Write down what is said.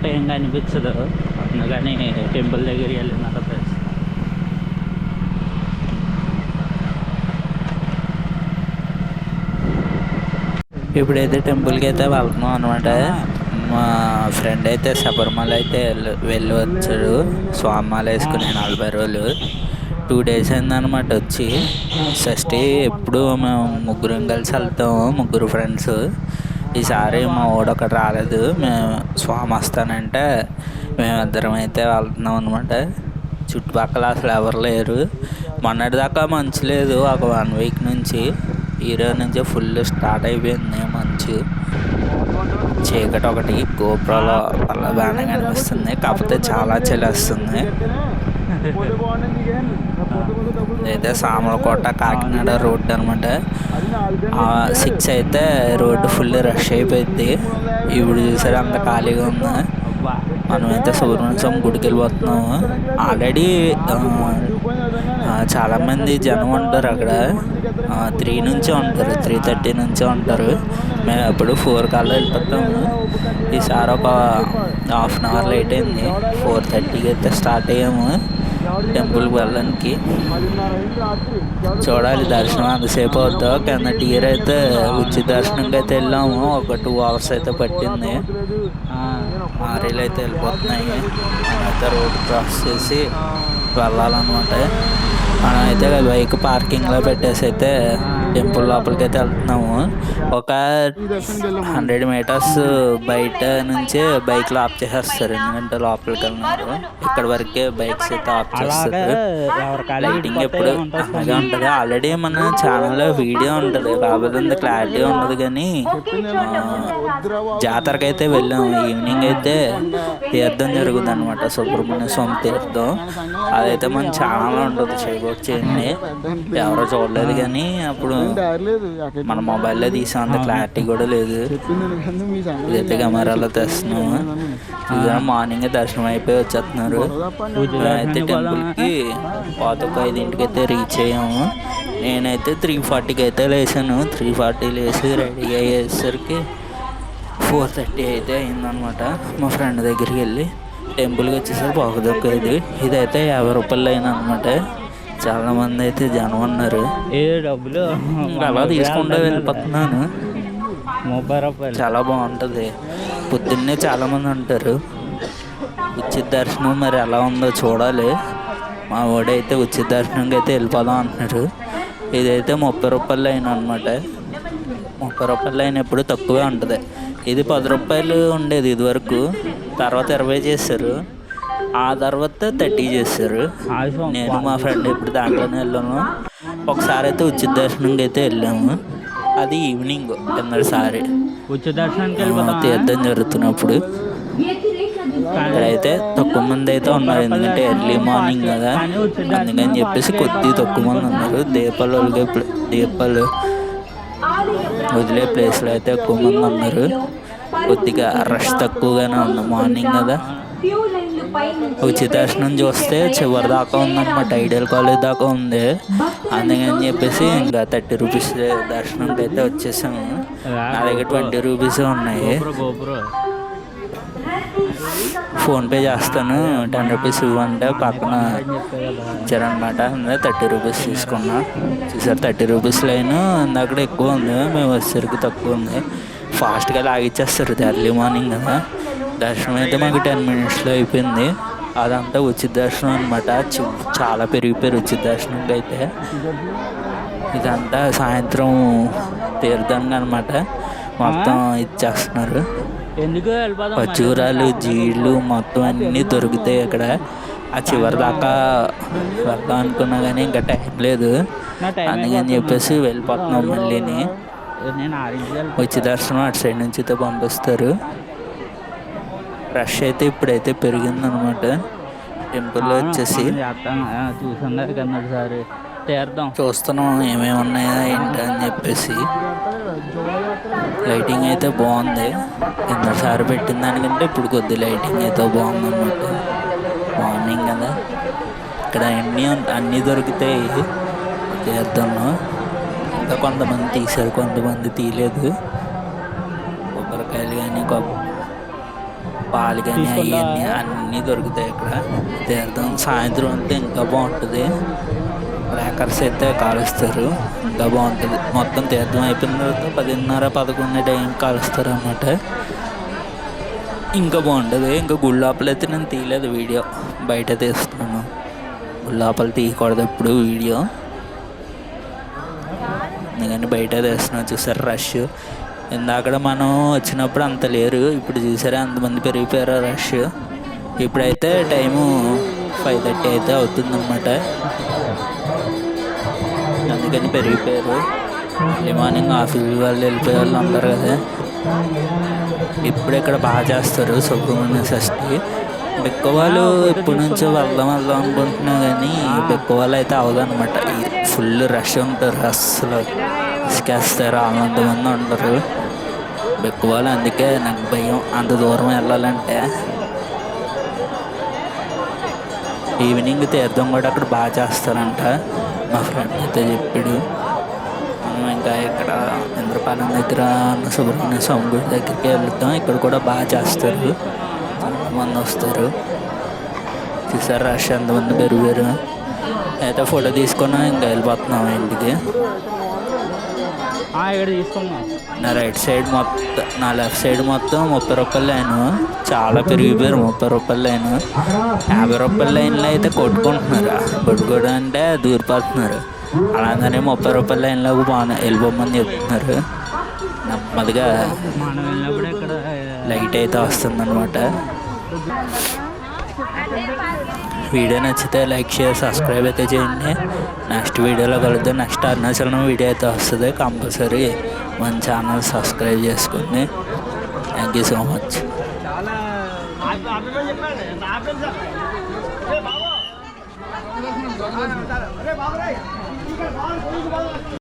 పూట ఏం కనిపించదు, అందుకని టెంపుల్ దగ్గరికి వెళ్ళినారు ఫ్రెండ్స్. ఇప్పుడైతే టెంపుల్కి అయితే వెళ్తున్నాం అనమాట. మా ఫ్రెండ్ అయితే శబరిమల అయితే వెళ్ళి వచ్చాడు, స్వామిమాల వేసుకుని 40 రోజులు. 2 days అయిందనమాట వచ్చి. షష్ఠి ఎప్పుడు మేము ముగ్గురం కలిసి వెళ్తాము, 3 ఫ్రెండ్స్. ఈసారి మా ఒకటి రాలేదు, మేము స్వామి వస్తానంటే మేమిద్దరం అయితే వెళ్తున్నాం అనమాట. చుట్టుపక్కల అసలు ఎవరు లేరు. మొన్నటిదాకా మంచు లేదు, ఒక 1 week నుంచి. ఈరోజు నుంచి ఫుల్ స్టార్ట్ అయిపోయింది మంచు. చీకటి ఒకటి గోపురంలో అలా బాగానే కనిపిస్తుంది, కాకపోతే చాలా చలి వస్తుంది. అయితే సామలకోట కాకినాడ రోడ్డు అనమాట. 6 అయితే రోడ్డు ఫుల్ రష్ అయిపోయింది. ఇప్పుడు చూసారు అంత ఖాళీగా ఉంది. మనమైతే సుబ్రహ్మణ్య స్వామి గుడికి వెళ్ళిపోతున్నాము. ఆల్రెడీ చాలామంది జనం ఉంటారు అక్కడ. 3 నుంచి ఉంటారు, 3:30 నుంచి ఉంటారు. మేము ఎప్పుడు 4 కల్లా వెళ్ళిపోతాము. ఈసారి ఒక 1/2 hour లేట్ అయింది. 4:30కి అయితే స్టార్ట్ అయ్యాము టెంపుల్కి వెళ్ళడానికి. చూడాలి దర్శనం అంతసేపు అవుతా. కిందటి ఇయర్ అయితే ఉచిత దర్శనంకి అయితే వెళ్ళాము, ఒక 2 hours అయితే పట్టింది. లారీలు అయితే వెళ్ళిపోతున్నాయి. మనమైతే రోడ్డు క్రాస్ చేసి వెళ్ళాలన్నమాట. మనమైతే బైక్ పార్కింగ్లో పెట్టేసి అయితే టెంపుల్ లోపలికి అయితే వెళ్తున్నాము. ఒక 100 meters బయట నుంచే బైక్లు ఆఫ్ చేసేస్తారు, ఎందుకంటే లోపలికి వెళ్ళినారు. ఇక్కడ వరకే బైక్స్ అయితే ఆఫ్ చేస్తారు. లైటింగ్ ఎప్పుడు అలాగే ఉంటుంది. ఆల్రెడీ మన ఛానల్లో వీడియో ఉంటుంది, కాకపోతే అంత క్లారిటీ ఉండదు. కానీ జాతరకి అయితే వెళ్ళాము. ఈవినింగ్ అయితే తీర్థం జరుగుతుంది అనమాట, సుబ్రహ్మణ్య స్వామి తీర్థం. అదైతే మన ఛానల్లో ఉంటుంది, చేయండి. ఎవరో చూడలేదు, కానీ అప్పుడు మన మొబైల్లో తీసాం, అంత క్లారిటీ కూడా లేదు. ఇదైతే కెమెరాలో తెస్తున్నాము. మార్నింగ్ దర్శనం అయిపోయి వచ్చేస్తున్నారు. అయితే టెంపుల్కి ఒక 5ంటికి అయితే రీచ్ అయ్యాము. నేనైతే 3:40కి అయితే లేచాను. 3:40 లేచి రెడీ అయ్యేసరికి 4:30 అయితే అయిందనమాట. మా ఫ్రెండ్ దగ్గరికి వెళ్ళి టెంపుల్కి వచ్చేసరికి బాగుదొక్కేది. ఇదైతే 50 రూపాయలు అయినా అనమాట. చాలామంది అయితే జనం ఉన్నారు. డబ్బులు అలా తీసుకుంటూ వెళ్ళిపోతున్నాను. 30 రూపాయలు చాలా బాగుంటుంది. పొద్దున్నే చాలామంది ఉంటారు. ఉచిత దర్శనం మరి ఎలా ఉందో చూడాలి. మా వాడైతే ఉచిత దర్శనంకి అయితే వెళ్ళిపోదాం అంటున్నారు. ఇదైతే 30 రూపాయలు అయినా అనమాట. 30 రూపాయలు అయినప్పుడు తక్కువే ఉంటుంది. ఇది 10 రూపాయలు ఉండేది ఇదివరకు, తర్వాత 20 చేశారు. ఆ తర్వాత 30 చేశారు. నేను మా ఫ్రెండ్ ఇప్పుడు దాంట్లోనే వెళ్ళాము. ఒకసారి అయితే ఉచిత దర్శనంకి అయితే వెళ్ళాము, అది ఈవినింగ్. కిందసారి ఉచిత దర్శనానికి తీర్థం జరుగుతున్నప్పుడు ఇక్కడైతే తక్కువ మంది అయితే ఉన్నారు, ఎందుకంటే ఎర్లీ మార్నింగ్ కదా, అందుకని చెప్పేసి కొద్దిగా తక్కువ మంది ఉన్నారు. దీపాలు వదిలే ప్లేస్లో అయితే ఎక్కువ మంది ఉన్నారు. కొద్దిగా రష్ తక్కువగానే ఉంది, మార్నింగ్ కదా. ఉచిత దర్శనం చూస్తే చివరి దాకా ఉందన్నమాట, ఐడియల్ కాలేజ్ దాకా ఉంది. అందుకని చెప్పేసి ఇంకా 30 రూపీస్ దర్శనంకి అయితే వచ్చేసాము. నా దగ్గర 20 రూపీస్ ఉన్నాయి. ఫోన్పే చేస్తాను, 10 రూపీస్ ఇవ్వంటే పక్కన ఇచ్చారనమాట. అందులో 30 రూపీస్ తీసుకున్నా. చూసారు 30 రూపీస్ లైన్ అక్కడ ఎక్కువ ఉంది, మేము వచ్చేసరికి తక్కువ ఉంది. ఫాస్ట్గా లాగిచ్చేస్తారు, ఎర్లీ మార్నింగ్ కదా. దర్శనం అయితే మాకు 10 minutesలో అయిపోయింది. అదంతా ఉచిత దర్శనం అనమాట. చాలా పెరిగిపోయారు ఉచిత దర్శనంకి అయితే. ఇదంతా సాయంత్రం తీర్థంగా అనమాట, మొత్తం ఇచ్చేస్తున్నారు. ఖర్జూరాలు, జీళ్ళు మొత్తం అన్నీ దొరుకుతాయి ఇక్కడ. ఆ చివరి దాకా వెళ్దాం అనుకున్నా కానీ ఇంకా టైం లేదు, అందుకని చెప్పేసి వెళ్ళిపోతున్నాం మళ్ళీని. వచ్చి దర్శనం అటు సైడ్ నుంచి అయితే పంపిస్తారు. రష్ అయితే ఇప్పుడైతే పెరిగిందనమాట టెంపుల్లో వచ్చేసి. చూస్తున్నాం ఏమేమి ఉన్నాయా ఏంటి అని చెప్పేసి. లైటింగ్ అయితే బాగుంది, కిందసారి పెట్టిన దానికంటే ఇప్పుడు కొద్ది లైటింగ్ అయితే బాగుంది అనమాట. మార్నింగ్ కదా, ఇక్కడ అన్నీ దొరుకుతాయి తీర్థంలో. ఇంకా కొంతమంది తీశారు, కొంతమంది తీయలేదు. కొబ్బరికాయలు కానీ పాలు కానీ అవన్నీ అన్నీ దొరుకుతాయి ఇక్కడ. తీర్థం సాయంత్రం అంతా ఇంకా బాగుంటుంది. క్రాకర్స్ అయితే కాలుస్తారు, ఇంకా బాగుంటుంది. మొత్తం తీర్థం అయిపోయిన తర్వాత 10:30, 11 టైం కాలుస్తారు అన్నమాట. ఇంకా బాగుంటుంది. ఇంకా గుడి లోపల అయితే నేను తీయలేదు వీడియో, బయట తీస్తున్నాను. గుడి లోపల తీయకూడదు ఎప్పుడు వీడియో, ఎందుకంటే బయట తీస్తున్నాను. చూసారు రష్, ఇందాక మనం వచ్చినప్పుడు అంత లేరు, ఇప్పుడు చూసారా అంతమంది పెరిగిపోయారు రష్. ఇప్పుడైతే టైము 5:30 అయితే అవుతుందన్నమాట, అందుకని పెరిగిపోయారు. ఎర్లీ మార్నింగ్ ఆఫీస్ వాళ్ళు వెళ్ళిపోయే వాళ్ళు అందరు కదా. ఇప్పుడు ఇక్కడ బాగా చేస్తారు సుబ్రహ్మణ్య షష్ఠి. బెక్కవాళ్ళు ఎప్పటి నుంచో వెళ్దాం అనుకుంటున్నా కానీ బెక్కవాళ్ళు అయితే అవదనమాట. ఫుల్ రష్ ఉంటారు, అస్సలు ఇసుకేస్తారు, అంతమంది ఉంటారు బెక్కవాళ్ళు. అందుకే నాకు భయం అంత దూరం వెళ్ళాలంటే. ఈవినింగ్ తీర్థం కూడా అక్కడ బాగా చేస్తారంట, మా ఫ్రెండ్ అయితే చెప్పాడు. మనం ఇంకా ఇక్కడ ఇంద్రపాలెం దగ్గర సుబ్రహ్మణ్య స్వామి గుడి దగ్గరికి వెళ్తాం. ఇక్కడ కూడా బాగా చేస్తారు, చాలామంది వస్తారు. చూసారు రష్ ఎంతమంది పెరిగారు. అయితే ఫోటో తీసుకున్నా ఇంకా వెళ్ళిపోతున్నాం ఇంటికి. ఇక్కడ తీసుకున్నాం. నా రైట్ సైడ్ మొత్తం, నా లెఫ్ట్ సైడ్ మొత్తం 30 రూపాయల లైను, చాలా పెరిగిపోయారు. 30 రూపాయల లైను, 50 రూపాయల లైన్లో అయితే కొట్టుకోవడం అంటే దూరిపోతున్నారు. అలాగనే 30 రూపాయల లైన్లో వెళ్ళిపోమని చెప్తున్నారు. నెమ్మదిగా లైట్ అయితే వస్తుందన్నమాట. వీడియో నచ్చితే లైక్, షేర్, సబ్స్క్రైబ్ అయితే చేయండి. నెక్స్ట్ వీడియోలో కలుద్దాం. నెక్స్ట్ అరుణాచలం వీడియో అయితే వస్తుంది. కంపల్సరీ మన ఛానల్ సబ్స్క్రైబ్ చేసుకోండి. Thank you so much.